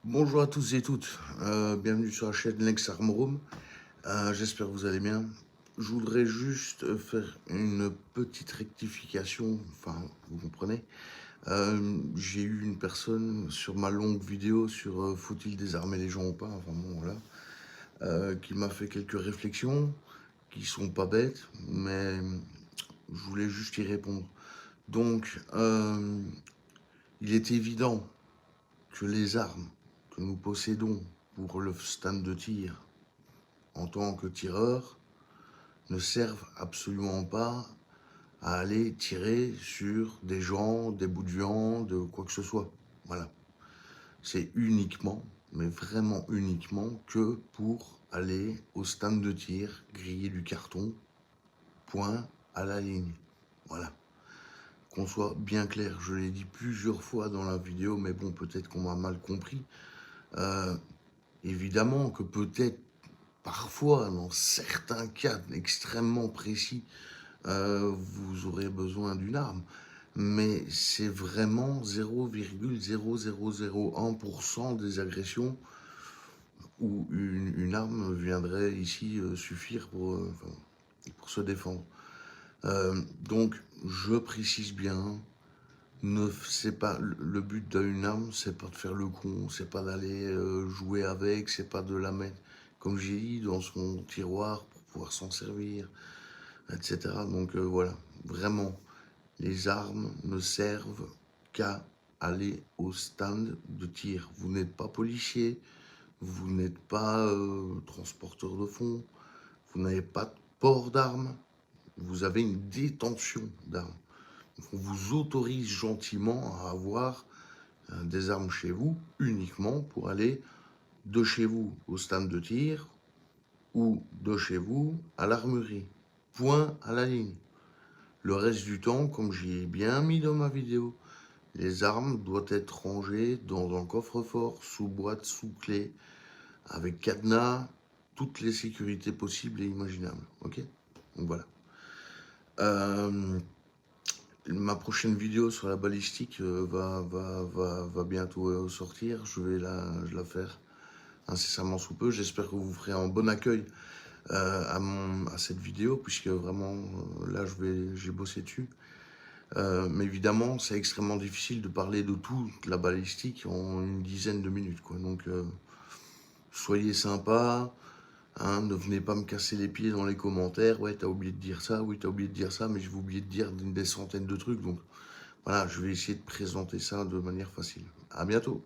Bonjour à tous et toutes, bienvenue sur la chaîne Lex Armorum. J'espère que vous allez bien. Je voudrais juste faire une petite rectification, enfin vous comprenez. J'ai eu une personne sur ma longue vidéo sur faut-il désarmer les gens ou pas, enfin bon voilà, qui m'a fait quelques réflexions qui sont pas bêtes, mais je voulais juste y répondre. Donc, il est évident que les armes que nous possédons pour le stand de tir en tant que tireur ne servent absolument pas à aller tirer sur des gens, des bouts de viande, quoi que ce soit. Voilà. C'est uniquement, mais vraiment uniquement, que pour aller au stand de tir, griller du carton, point à la ligne. Voilà. Qu'on soit bien clair, je l'ai dit plusieurs fois dans la vidéo, mais bon, peut-être qu'on m'a mal compris. Euh, Évidemment que peut-être parfois, dans certains cas extrêmement précis, vous aurez besoin d'une arme. Mais c'est vraiment 0,0001% des agressions où une arme viendrait ici suffire pour se défendre. Donc, je précise bien, c'est pas le but d'une arme, c'est pas de faire le con, c'est pas d'aller jouer avec, c'est pas de la mettre, comme j'ai dit, dans son tiroir pour pouvoir s'en servir, etc. Donc voilà, vraiment, les armes ne servent qu'à aller au stand de tir. Vous n'êtes pas policier, vous n'êtes pas transporteur de fonds, vous n'avez pas de port d'armes, vous avez une détention d'armes. On vous autorise gentiment à avoir des armes chez vous uniquement pour aller de chez vous au stand de tir ou de chez vous à l'armurerie. Point à la ligne. Le reste du temps, comme j'y ai bien mis dans ma vidéo, les armes doivent être rangées dans un coffre-fort, sous boîte, sous clé, avec cadenas, toutes les sécurités possibles et imaginables. Ok? Donc voilà. Ma prochaine vidéo sur la balistique va bientôt sortir. Je vais la faire incessamment sous peu. J'espère que vous ferez un bon accueil à cette vidéo, puisque vraiment, là, j'ai bossé dessus. Mais évidemment, c'est extrêmement difficile de parler de toute la balistique en une dizaine de minutes, quoi. Donc, soyez sympa, hein, ne venez pas me casser les pieds dans les commentaires. Ouais, t'as oublié de dire ça, oui, t'as oublié de dire ça, mais je vais oublier de dire des centaines de trucs. Donc, voilà, je vais essayer de présenter ça de manière facile. À bientôt.